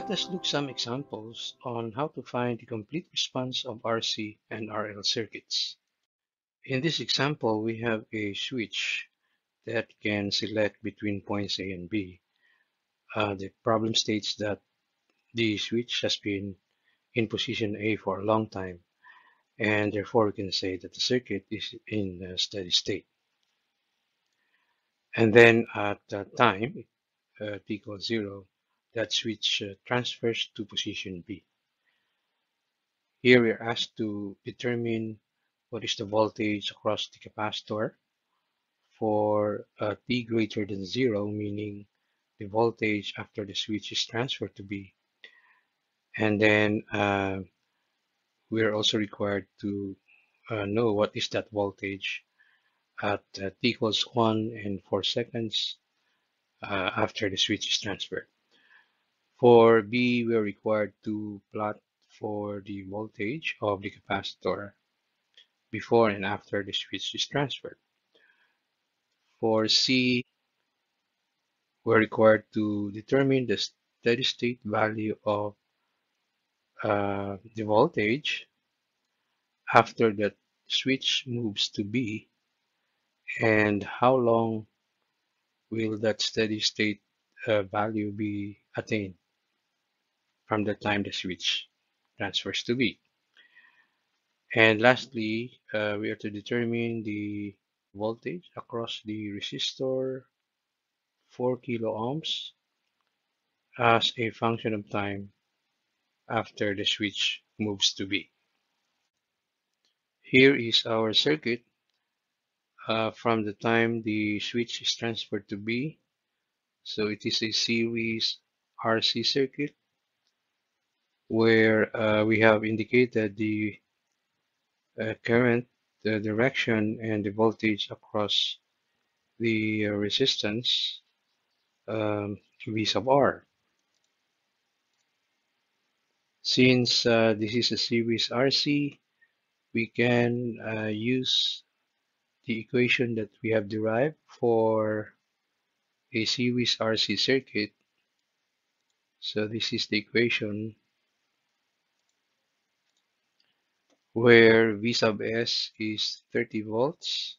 Let us look some examples on how to find the complete response of RC and RL circuits. In this example, we have a switch that can select between points A and B. The problem states that the switch has been in position A for a long time, and therefore we can say that the circuit is in a steady state. And then at that time, t equals 0, that switch transfers to position B. Here we are asked to determine what is the voltage across the capacitor for t greater than 0, meaning the voltage after the switch is transferred to B. And then we're also required to know what is that voltage at t equals 1 and 4 seconds after the switch is transferred. For B, we're required to plot for the voltage of the capacitor before and after the switch is transferred. For C, we're required to determine the steady state value of the voltage after the switch moves to B, and how long will that steady state value be attained from the time the switch transfers to B. And lastly, we are to determine the voltage across the resistor 4 kilo ohms as a function of time after the switch moves to B. Here is our circuit from the time the switch is transferred to B. So it is a series RC circuit where we have indicated the current, the direction, and the voltage across the resistance V sub R. Since this is a series RC, we can use the equation that we have derived for a series RC circuit. So this is the equation where V sub S is 30 volts,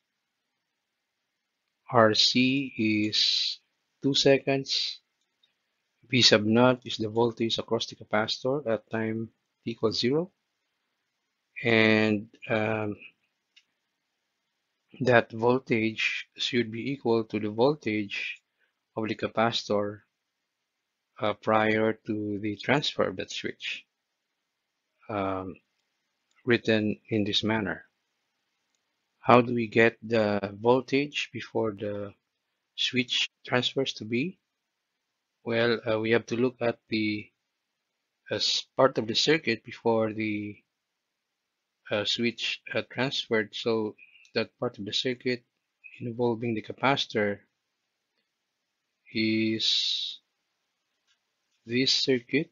RC is 2 seconds, V sub naught is the voltage across the capacitor at time t equals 0, and that voltage should be equal to the voltage of the capacitor prior to the transfer of that switch, written in this manner. How do we get the voltage before the switch transfers to B? Well, we have to look at the as part of the circuit before the switch transferred. So that part of the circuit involving the capacitor is this circuit.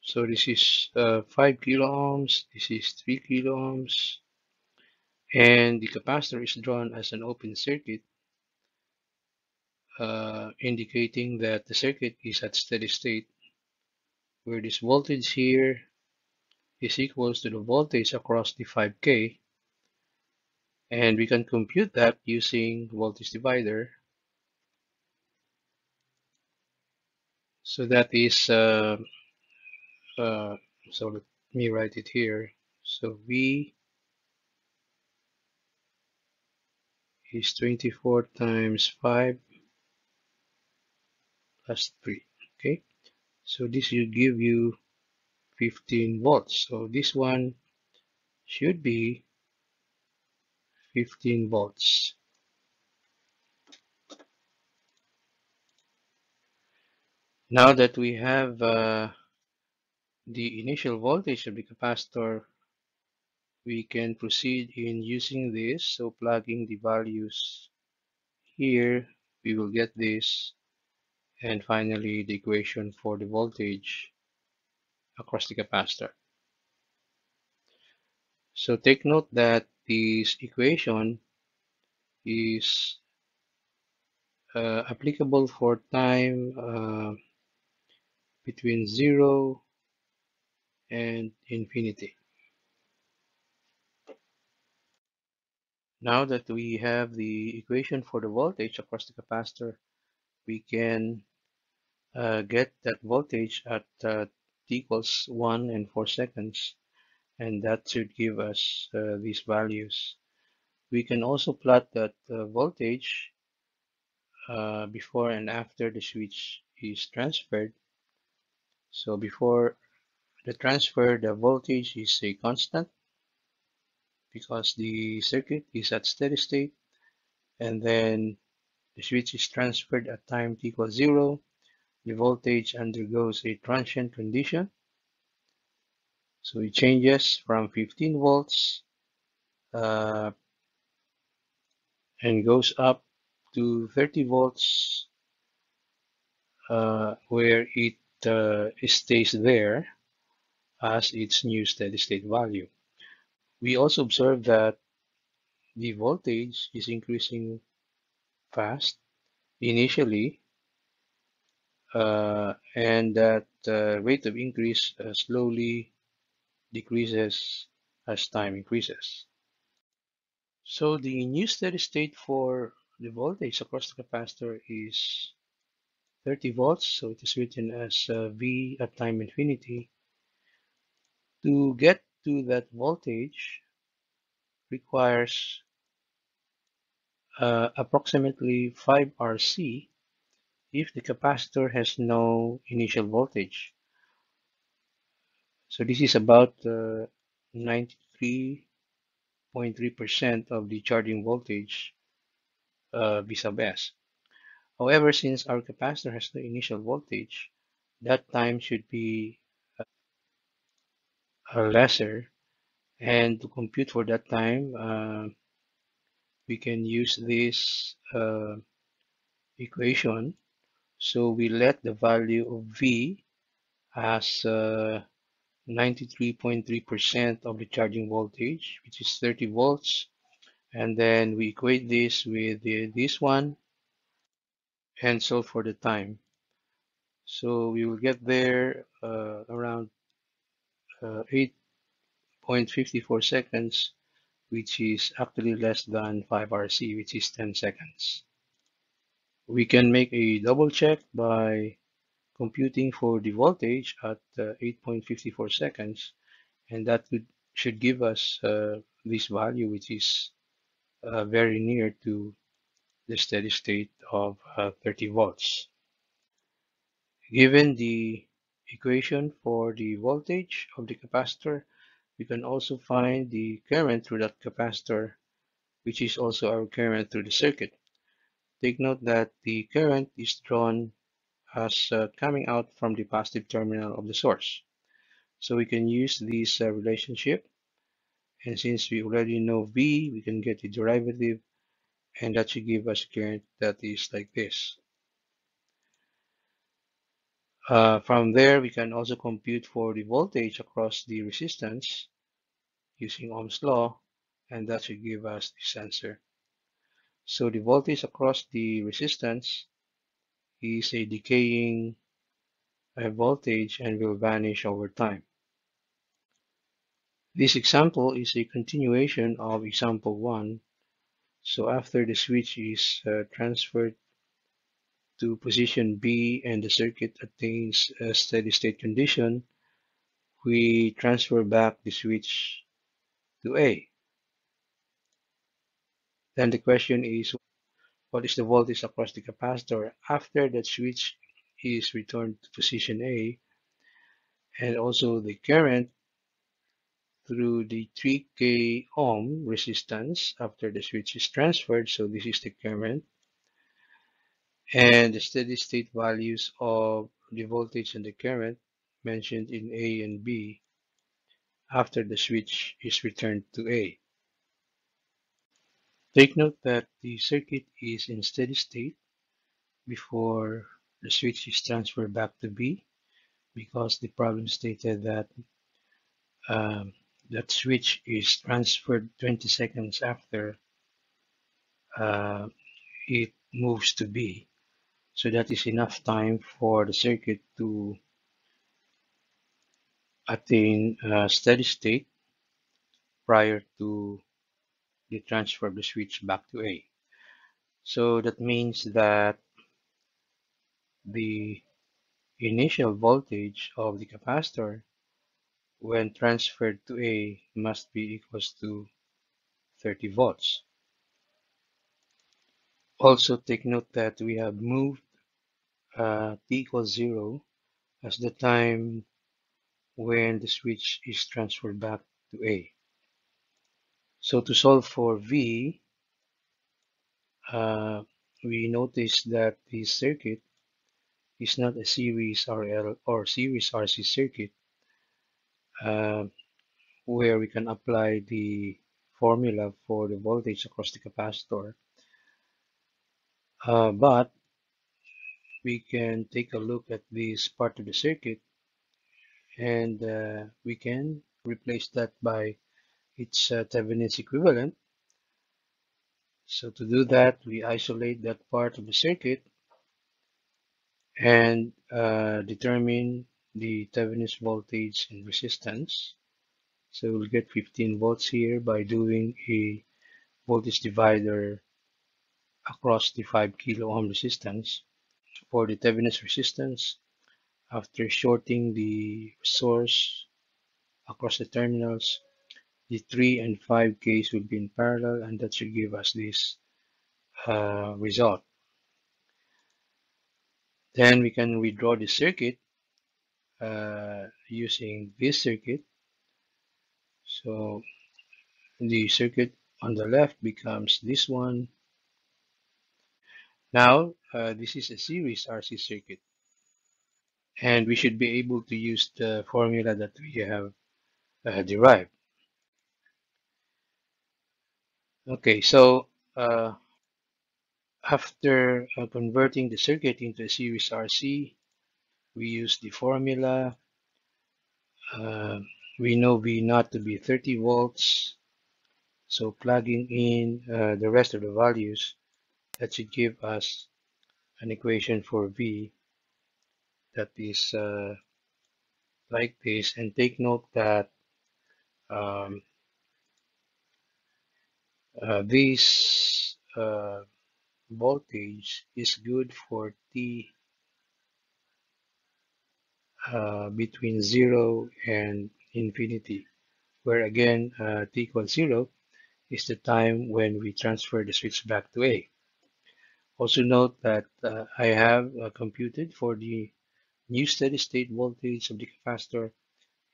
So this is 5 kilo ohms, this is 3 kilo ohms, and the capacitor is drawn as an open circuit, indicating that the circuit is at steady state, where this voltage here is equals to the voltage across the 5K, and we can compute that using voltage divider. So that is, so let me write it here. So V is 24 times 5 plus 3. Okay, so this will give you 15 volts. So this one should be 15 volts. Now that we have the initial voltage of the capacitor, we can proceed in using this. So plugging the values here, we will get this, and finally the equation for the voltage across the capacitor. So take note that this equation is applicable for time between 0 and infinity. Now that we have the equation for the voltage across the capacitor, we can get that voltage at t equals 1 and 4 seconds, and that should give us these values. We can also plot that voltage before and after the switch is transferred. So before the transfer, the voltage is a constant because the circuit is at steady state, and then the switch is transferred at time t equals 0. The voltage undergoes a transient condition, so it changes from 15 volts uh, and goes up to 30 volts, where it stays there as its new steady state value. We also observe that the voltage is increasing fast initially, and that rate of increase slowly decreases as time increases. So the new steady state for the voltage across the capacitor is 30 volts, so it is written as V at time infinity. To get to that voltage requires approximately 5 RC if the capacitor has no initial voltage. So this is about 93.3% of the charging voltage V sub S. However, since our capacitor has no initial voltage, that time should be lesser. And to compute for that time, we can use this equation. So we let the value of V as 93.3% of the charging voltage, which is 30 volts. And then we equate this with this one and solve for the time. So we will get there around 8.54 seconds, which is actually less than 5 RC, which is 10 seconds. We can make a double check by computing for the voltage at 8.54 seconds, and that should give us this value, which is very near to the steady state of 30 volts. Given the equation for the voltage of the capacitor, we can also find the current through that capacitor, which is also our current through the circuit. Take note that the current is drawn as coming out from the positive terminal of the source. So we can use this relationship, and since we already know V, we can get the derivative, and that should give us current that is like this. From there, we can also compute for the voltage across the resistance using Ohm's law, and that should give us this answer. So the voltage across the resistance is a decaying voltage and will vanish over time. This example is a continuation of example 1. So after the switch is transferred to position B and the circuit attains a steady state condition, we transfer back the switch to A. Then the question is, what is the voltage across the capacitor after that switch is returned to position A, and also the current through the 3K ohm resistance after the switch is transferred. So this is the current, and the steady state values of the voltage and the current mentioned in A and B after the switch is returned to A. Take note that the circuit is in steady state before the switch is transferred back to B, because the problem stated that um, that switch is transferred 20 seconds after uh, it moves to B. So that is enough time for the circuit to attain a steady state prior to the transfer of the switch back to A. So that means that the initial voltage of the capacitor when transferred to A must be equals to 30 volts. Also take note that we have moved T equals 0 as the time when the switch is transferred back to A. So to solve for V, uh, we notice that the circuit is not a series RL or series RC circuit uh, where we can apply the formula for the voltage across the capacitor. But we can take a look at this part of the circuit and we can replace that by its Thevenin's equivalent. So to do that, we isolate that part of the circuit and determine the Thevenin's voltage and resistance. So we'll get 15 volts here by doing a voltage divider across the 5 kilo ohm resistance. For the Thevenin's resistance, after shorting the source across the terminals, the 3 and 5 case will be in parallel, and that should give us this result. Then we can redraw the circuit using this circuit. So the circuit on the left becomes this one. Now this is a series RC circuit, and we should be able to use the formula that we have derived. Okay, so after converting the circuit into a series RC, we use the formula. Uh, we know V naught to be 30 volts. So plugging in the rest of the values, that should give us an equation for V that is like this. And take note that um, this voltage is good for T between 0 and infinity, where again T equals 0 is the time when we transfer the switch back to A. Also note that I have computed for the new steady state voltage of the capacitor,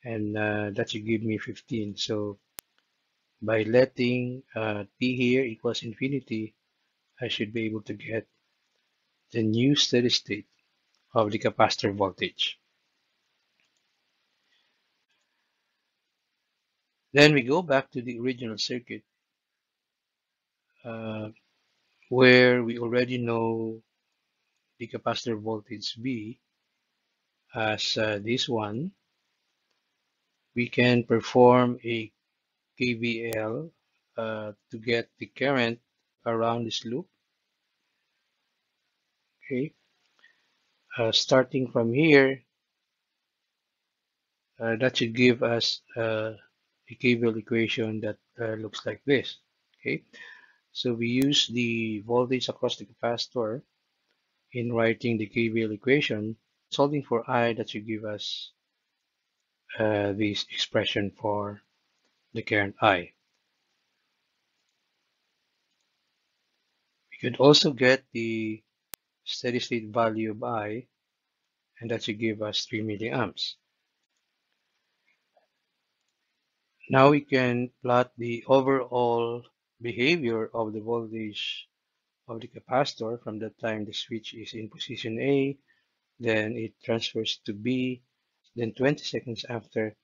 and that should give me 15. So by letting T here equals infinity, I should be able to get the new steady state of the capacitor voltage. Then we go back to the original circuit uh, where we already know the capacitor voltage V as this one. We can perform a KVL to get the current around this loop. Okay, starting from here, that should give us a KVL equation that looks like this. Okay, so we use the voltage across the capacitor in writing the KVL equation. Solving for I, that should give us this expression for the current I. We could also get the steady state value of I, and that should give us 3 milliamps. Now we can plot the overall behavior of the voltage of the capacitor from the time the switch is in position A, then it transfers to B, then 20 seconds after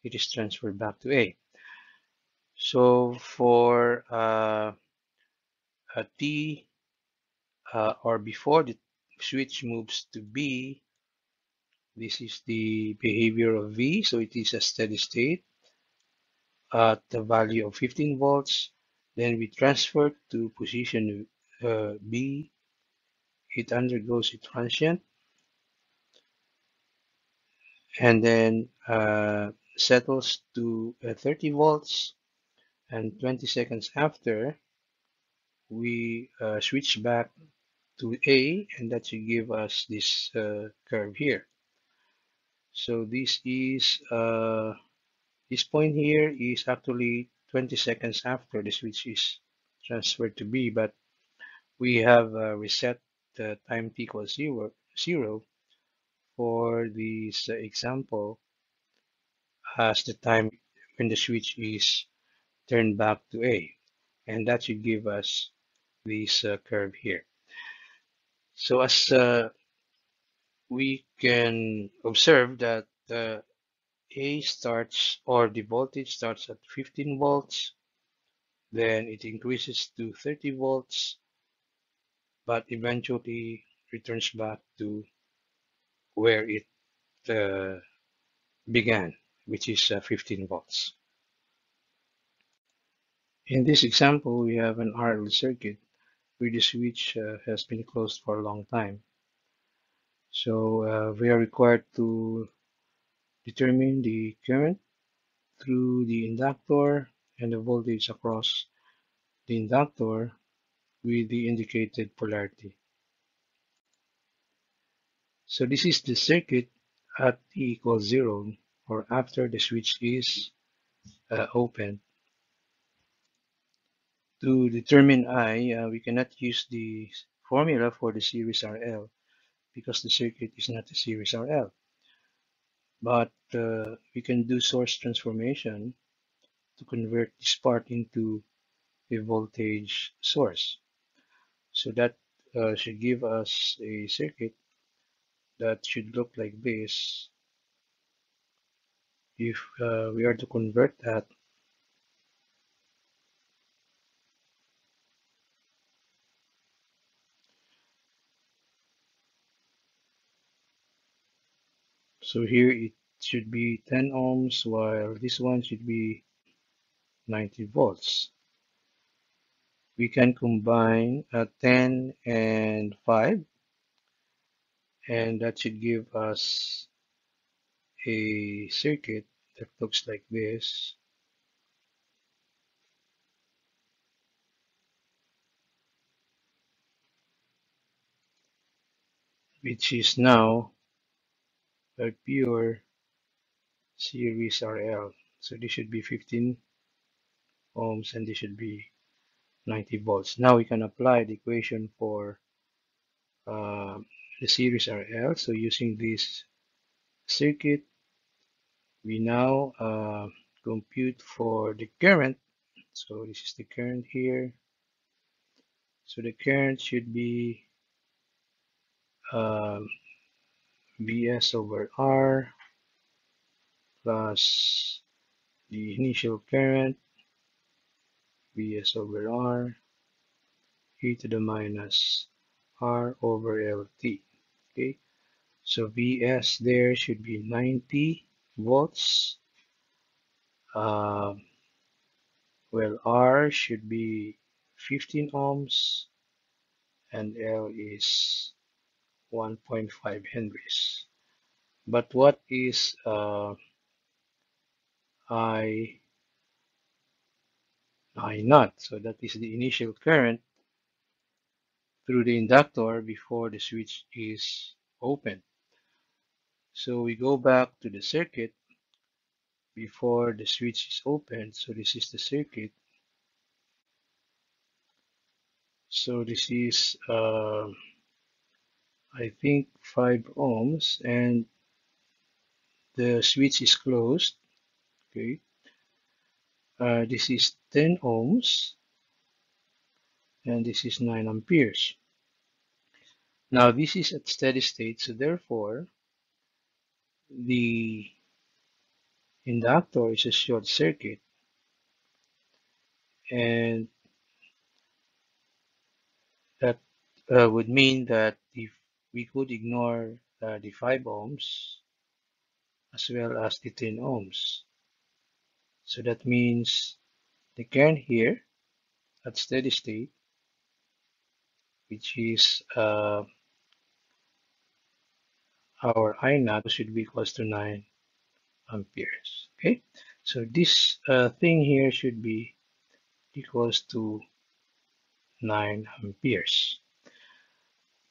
it is transferred back to A. So for a T or before the switch moves to B, this is the behavior of V, so it is a steady state. at the value of 15 volts. Then we transfer to position B. It undergoes a transient and then settles to 30 volts. And 20 seconds after, we switch back to A, and that should give us this curve here. So this point here is actually 20 seconds after the switch is transferred to B, but we have reset the time t equals zero for this example as the time when the switch is turned back to A, and that should give us this curve here. So as we can observe that A starts, or the voltage starts at 15 volts, then it increases to 30 volts, but eventually returns back to where it uh, began, which is 15 volts. In this example, we have an RL circuit where the switch has been closed for a long time. So we are required to determine the current through the inductor and the voltage across the inductor with the indicated polarity. So this is the circuit at t equals 0, or after the switch is open. To determine I, we cannot use the formula for the series RL because the circuit is not a series RL. But we can do source transformation to convert this part into a voltage source. So that should give us a circuit that should look like this if we are to convert that. So here it should be 10 ohms, while this one should be 90 volts. We can combine 10 and 5, and that should give us a circuit that looks like this, which is now a pure series RL. So this should be 15 ohms and this should be 90 volts. Now we can apply the equation for uh, the series RL. So using this circuit, we now compute for the current. So this is the current here. So the current should be um, Vs over R plus the initial current, Vs over R, e to the minus R over Lt. Okay, so Vs there should be 90 volts. Uh, well, R should be 15 ohms and L is 1.5 henries. But what is I naught? So that is the initial current through the inductor before the switch is open. So we go back to the circuit before the switch is open. So this is the circuit. So this is I think 5 ohms, and the switch is closed. Okay, this is 10 ohms and this is 9 amperes. Now this is at steady state, so therefore the inductor is a short circuit, and that would mean that if we could ignore the 5 ohms as well as the 10 ohms. So that means the current here at steady state, which is our I naught, should be equals to 9 amperes. Okay, so this thing here should be equals to 9 amperes.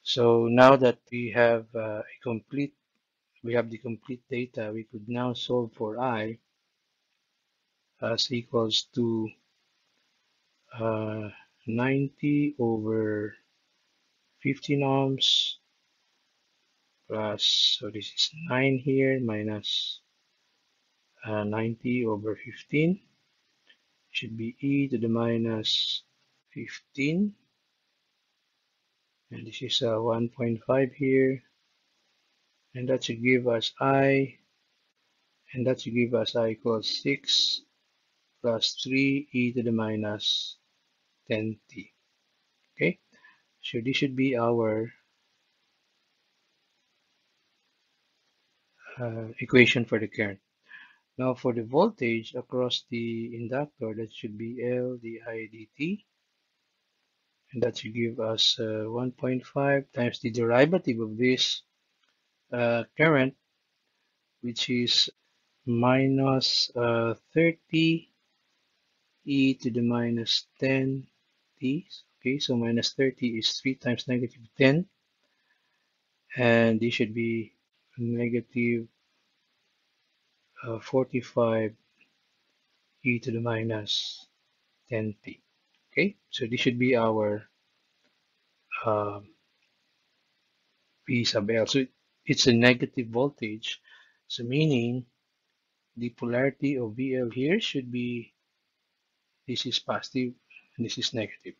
So now that we have the complete data, we could now solve for I as equals to 90 over 15 ohms plus, so this is 9 here minus 90 over 15 should be e to the minus 15, and this is 1.5 here, and that should give us I, and that should give us I equals 6 plus 3 e to the minus 10t. Okay, so this should be our equation for the current. Now for the voltage across the inductor, that should be L di dt, and that should give us 1.5 times the derivative of this current, which is minus 30 e to the minus 10 t. Okay, so minus 30 is 3 times negative 10, and this should be negative 45 e to the minus 10t. Okay, so this should be our um, V sub L. So it's a negative voltage. So meaning the polarity of VL here should be, this is positive and this is negative.